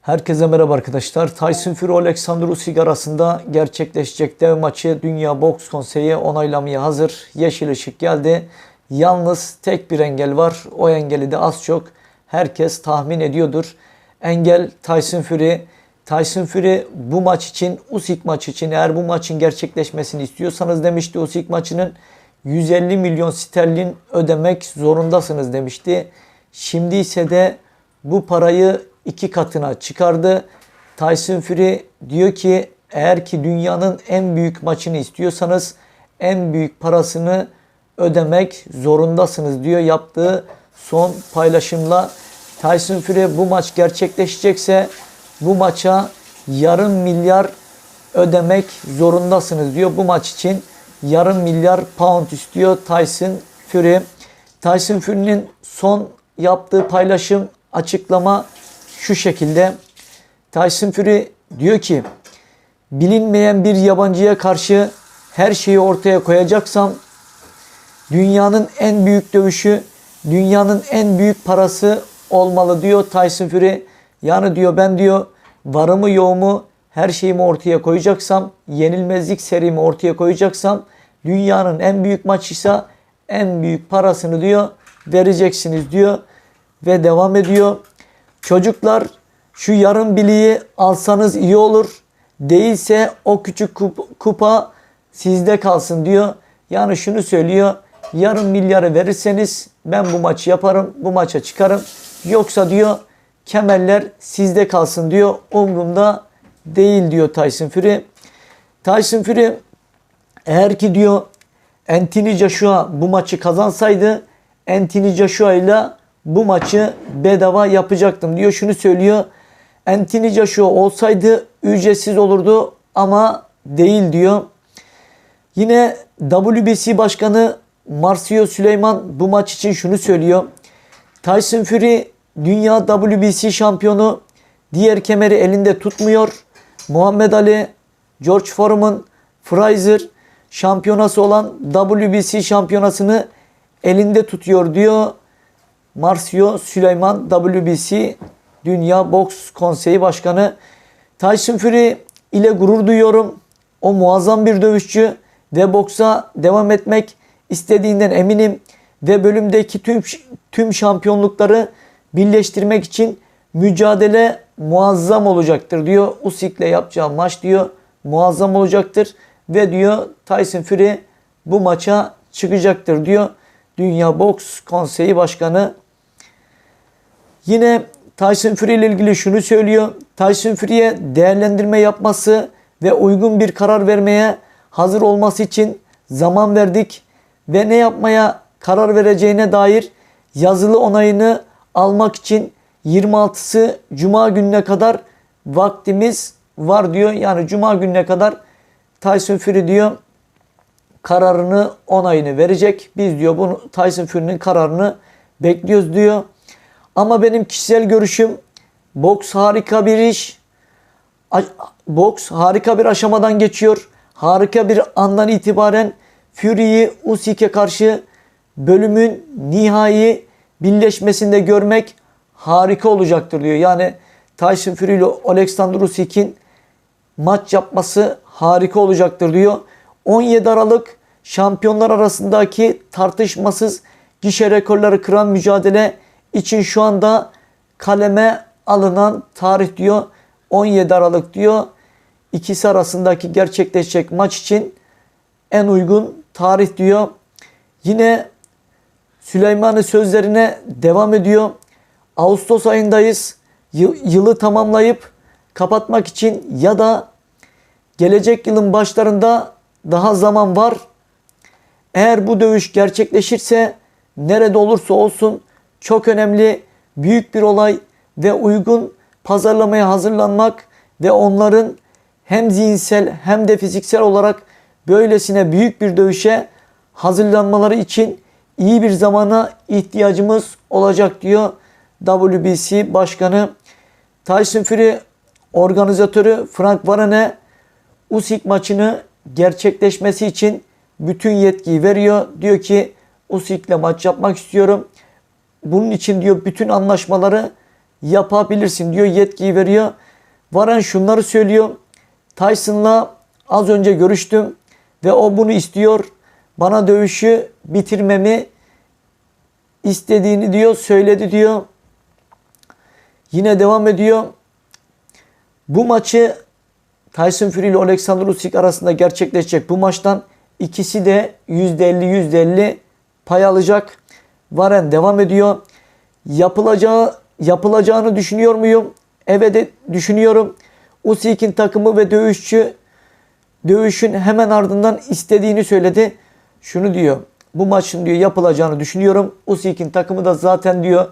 Herkese merhaba arkadaşlar. Tyson Fury Alexander Usyk arasında gerçekleşecek dev maçı Dünya Boks Konseyi onaylamaya hazır. Yeşil ışık geldi. Yalnız tek bir engel var. O engeli de az çok herkes tahmin ediyordur. Engel Tyson Fury. Tyson Fury bu maç için, Usyk maçı için, eğer bu maçın gerçekleşmesini istiyorsanız demişti, Usyk maçının 150 milyon sterlin ödemek zorundasınız demişti. Şimdi ise de bu parayı 2 katına çıkardı. Tyson Fury diyor ki eğer ki dünyanın en büyük maçını istiyorsanız en büyük parasını ödemek zorundasınız diyor yaptığı son paylaşımla. Tyson Fury bu maç gerçekleşecekse bu maça yarım milyar ödemek zorundasınız diyor. Bu maç için yarım milyar pound istiyor Tyson Fury. Tyson Fury'nin son yaptığı paylaşım, açıklama şu şekilde. Tyson Fury diyor ki bilinmeyen bir yabancıya karşı her şeyi ortaya koyacaksam dünyanın en büyük dövüşü, dünyanın en büyük parası olmalı diyor Tyson Fury. Yani diyor ben diyor varımı yoğumu her şeyimi ortaya koyacaksam, yenilmezlik serimi ortaya koyacaksam dünyanın en büyük maçıysa en büyük parasını diyor vereceksiniz diyor. Ve devam ediyor. Çocuklar şu yarım bileği alsanız iyi olur. Değilse o küçük kupa sizde kalsın diyor. Yani şunu söylüyor. Yarım milyarı verirseniz ben bu maçı yaparım. Bu maça çıkarım. Yoksa diyor kemerler sizde kalsın diyor. Umurumda değil diyor Tyson Fury. Tyson Fury eğer ki diyor Anthony Joshua bu maçı kazansaydı Anthony Joshua ile bu maçı bedava yapacaktım diyor. Şunu söylüyor. Anthony Joshua olsaydı ücretsiz olurdu ama değil diyor. Yine WBC Başkanı Marsio Süleyman bu maç için şunu söylüyor. Tyson Fury dünya WBC şampiyonu, diğer kemeri elinde tutmuyor. Muhammed Ali, George Foreman, Frazier şampiyonası olan WBC şampiyonasını elinde tutuyor diyor. Marsio Süleyman, WBC Dünya Boks Konseyi Başkanı. Tyson Fury ile gurur duyuyorum. O muazzam bir dövüşçü ve boksa devam etmek istediğinden eminim ve bölümdeki tüm şampiyonlukları birleştirmek için mücadele muazzam olacaktır diyor. Usyk'le yapacağı maç diyor muazzam olacaktır ve diyor Tyson Fury bu maça çıkacaktır diyor Dünya Boks Konseyi Başkanı. Yine Tyson Fury ile ilgili şunu söylüyor. Tyson Fury'ye değerlendirme yapması ve uygun bir karar vermeye hazır olması için zaman verdik ve ne yapmaya karar vereceğine dair yazılı onayını almak için 26'sı Cuma gününe kadar vaktimiz var diyor. Yani Cuma gününe kadar Tyson Fury diyor kararını, onayını verecek. Biz diyor bunu Tyson Fury'nin kararını bekliyoruz diyor. Ama benim kişisel görüşüm boks harika bir iş. Boks harika bir aşamadan geçiyor. Harika bir andan itibaren Fury'yi Usyk'e karşı bölümün nihai birleşmesinde görmek harika olacaktır diyor. Yani Tyson Fury ile Alexander Usyk'in maç yapması harika olacaktır diyor. 17 Aralık şampiyonlar arasındaki tartışmasız gişe rekorları kıran mücadele için şu anda kaleme alınan tarih diyor. 17 Aralık diyor. İkisi arasındaki gerçekleşecek maç için en uygun tarih diyor. Yine Süleyman'ın sözlerine devam ediyor. Ağustos ayındayız. Yılı tamamlayıp kapatmak için ya da gelecek yılın başlarında daha zaman var. Eğer bu dövüş gerçekleşirse nerede olursa olsun çok önemli, büyük bir olay ve uygun pazarlamaya hazırlanmak ve onların hem zihinsel hem de fiziksel olarak böylesine büyük bir dövüşe hazırlanmaları için iyi bir zamana ihtiyacımız olacak diyor WBC Başkanı. Tyson Fury organizatörü Frank Warren'e Usyk maçını gerçekleşmesi için bütün yetkiyi veriyor. Diyor ki Usyk'le maç yapmak istiyorum. Bunun için diyor bütün anlaşmaları yapabilirsin diyor, yetkiyi veriyor. Warren şunları söylüyor. Tyson'la az önce görüştüm ve o bunu istiyor. Bana dövüşü bitirmemi istediğini diyor, söyledi diyor. Yine devam ediyor. Bu maçı Tyson Fury ile Alexander Usyk arasında gerçekleşecek bu maçtan ikisi de %50 pay alacak. Warren devam ediyor. Yapılacağını düşünüyor muyum? Evet, düşünüyorum. Usyk'in takımı ve dövüşün hemen ardından istediğini söyledi. Şunu diyor. Bu maçın diyor yapılacağını düşünüyorum. Usyk'in takımı da zaten diyor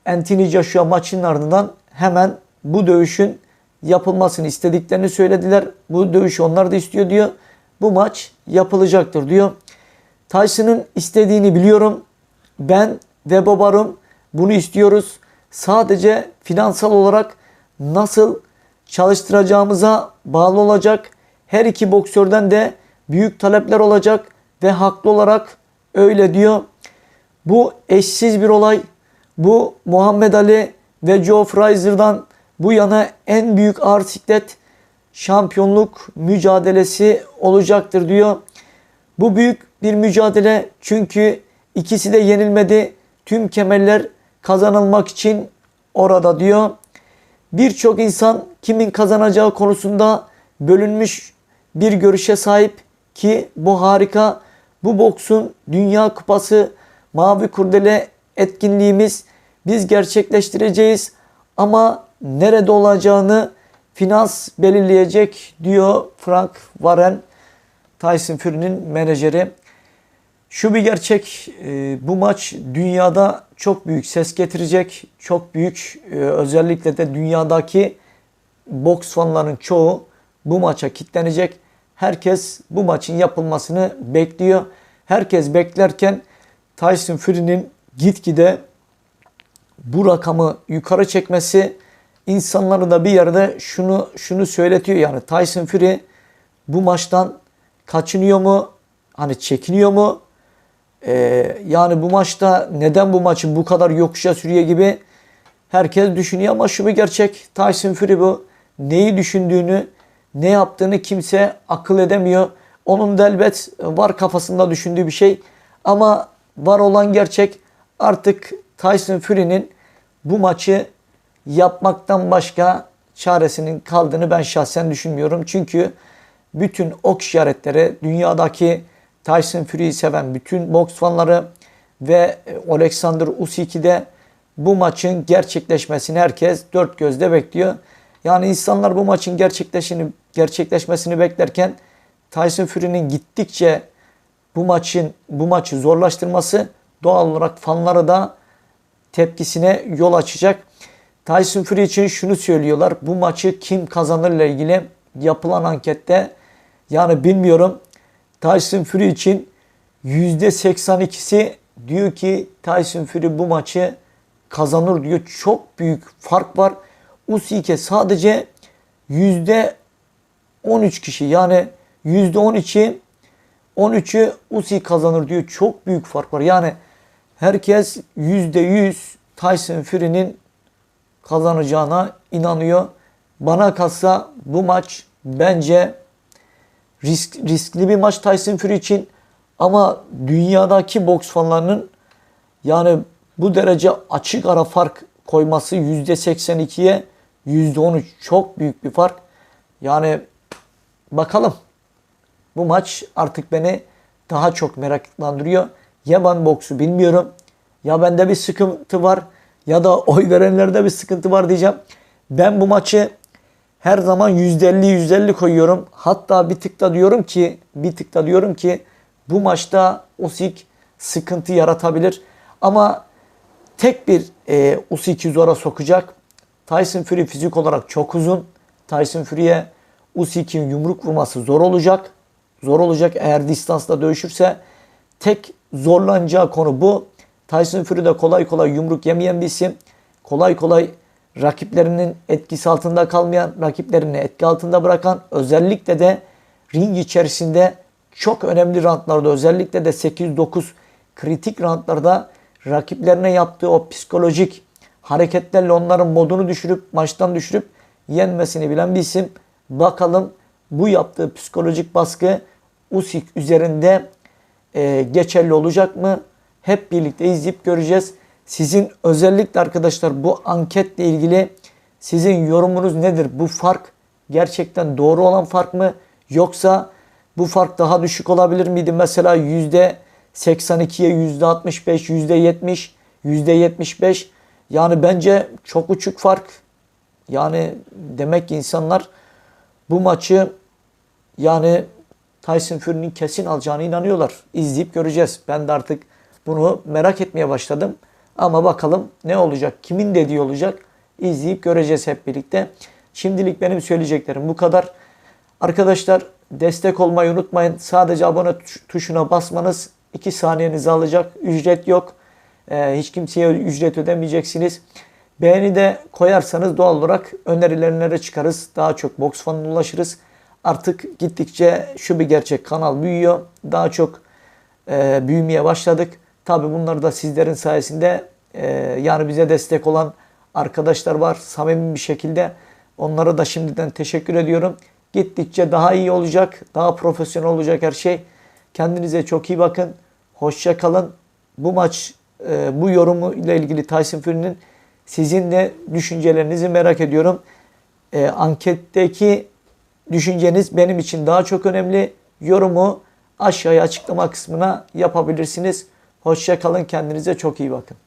Anthony Joshua maçının ardından hemen bu dövüşün yapılmasını istediklerini söylediler. Bu dövüşü onlar da istiyor diyor. Bu maç yapılacaktır diyor. Tyson'ın istediğini biliyorum. Ben ve Bobarum bunu istiyoruz. Sadece finansal olarak nasıl çalıştıracağımıza bağlı olacak. Her iki boksörden de büyük talepler olacak ve haklı olarak öyle diyor. Bu eşsiz bir olay. Bu Muhammed Ali ve Joe Frazier'dan bu yana en büyük ağır siklet şampiyonluk mücadelesi olacaktır diyor. Bu büyük bir mücadele çünkü ikisi de yenilmedi. Tüm kemerler kazanılmak için orada diyor. Birçok insan kimin kazanacağı konusunda bölünmüş bir görüşe sahip ki bu harika. Bu boksun Dünya Kupası Mavi Kurdele etkinliğimiz biz gerçekleştireceğiz ama nerede olacağını finans belirleyecek diyor Frank Warren, Tyson Fury'nin menajeri. Şu bir gerçek, bu maç dünyada çok büyük ses getirecek. Çok büyük, özellikle de dünyadaki boks fanlarının çoğu bu maça kitlenecek. Herkes bu maçın yapılmasını bekliyor. Herkes beklerken Tyson Fury'nin gitgide bu rakamı yukarı çekmesi insanları da bir yerde şunu söyletiyor. Yani Tyson Fury bu maçtan kaçınıyor mu? Hani çekiniyor mu? Yani bu maçta neden bu maçı bu kadar yokuşa sürüyor gibi herkes düşünüyor ama şu bir gerçek. Tyson Fury bu. Neyi düşündüğünü, ne yaptığını kimse akıl edemiyor. Onun da elbet var kafasında düşündüğü bir şey. Ama var olan gerçek artık Tyson Fury'nin bu maçı yapmaktan başka çaresinin kaldığını ben şahsen düşünmüyorum. Çünkü bütün ok işaretleri dünyadaki Tyson Fury'yi seven bütün boks fanları ve Alexander Usyk'i de bu maçın gerçekleşmesini herkes dört gözle bekliyor. Yani insanlar bu maçın gerçekleşmesini beklerken Tyson Fury'nin gittikçe bu maçı zorlaştırması doğal olarak fanları da tepkisine yol açacak. Tyson Fury için şunu söylüyorlar. Bu maçı kim kazanırla ilgili yapılan ankette yani bilmiyorum. Tyson Fury için %82'si diyor ki Tyson Fury bu maçı kazanır diyor. Çok büyük fark var. Usyk'e sadece %13 kişi yani %13'ü Usyk kazanır diyor. Çok büyük fark var. Yani herkes %100 Tyson Fury'nin kazanacağına inanıyor. Bana kalsa bu maç bence riskli bir maç Tyson Fury için ama dünyadaki boks fanlarının yani bu derece açık ara fark koyması %82'ye %13 çok büyük bir fark. Yani bakalım. Bu maç artık beni daha çok meraklandırıyor. Ya ben boksu bilmiyorum. Ya bende bir sıkıntı var. Ya da oy verenlerde bir sıkıntı var diyeceğim. Ben bu maçı her zaman %50 koyuyorum. Hatta bir tık da diyorum ki bu maçta Usyk sıkıntı yaratabilir. Ama tek bir Usyk'i zora sokacak. Tyson Fury fizik olarak çok uzun. Tyson Fury'ye Usyk'in yumruk vurması zor olacak. Zor olacak eğer distansla dövüşürse. Tek zorlanacağı konu bu. Tyson Fury de kolay kolay yumruk yemeyen bir isim. Kolay kolay rakiplerinin etkisi altında kalmayan, rakiplerini etki altında bırakan, özellikle de ring içerisinde çok önemli roundlarda, özellikle de 8-9 kritik roundlarda rakiplerine yaptığı o psikolojik hareketlerle onların modunu düşürüp maçtan düşürüp yenmesini bilen bir isim. Bakalım bu yaptığı psikolojik baskı Usyk üzerinde geçerli olacak mı? Hep birlikte izleyip göreceğiz. Sizin özellikle arkadaşlar bu anketle ilgili sizin yorumunuz nedir? Bu fark gerçekten doğru olan fark mı? Yoksa bu fark daha düşük olabilir miydi? Mesela %82'ye %65, %70, %75. Yani bence çok uçuk fark. Yani demek ki insanlar bu maçı yani Tyson Fury'nin kesin alacağına inanıyorlar. İzleyip göreceğiz. Ben de artık bunu merak etmeye başladım. Ama bakalım ne olacak? Kimin dediği olacak? İzleyip göreceğiz hep birlikte. Şimdilik benim söyleyeceklerim bu kadar. Arkadaşlar destek olmayı unutmayın. Sadece abone tuşuna basmanız 2 saniyenizi alacak. Ücret yok. Hiç kimseye ücret ödemeyeceksiniz. Beğeni de koyarsanız doğal olarak önerilerine çıkarız. Daha çok boks fanına ulaşırız. Artık gittikçe şu bir gerçek, kanal büyüyor. Daha çok büyümeye başladık. Tabi bunlar da sizlerin sayesinde yani bize destek olan arkadaşlar var. Samimi bir şekilde onlara da şimdiden teşekkür ediyorum. Gittikçe daha iyi olacak. Daha profesyonel olacak her şey. Kendinize çok iyi bakın. Hoşça kalın. Bu maç bu yorumu ile ilgili Tyson Fury'nin sizin de düşüncelerinizi merak ediyorum. Anketteki düşünceniz benim için daha çok önemli. Yorumu aşağıya açıklama kısmına yapabilirsiniz. Hoşça kalın. Kendinize çok iyi bakın.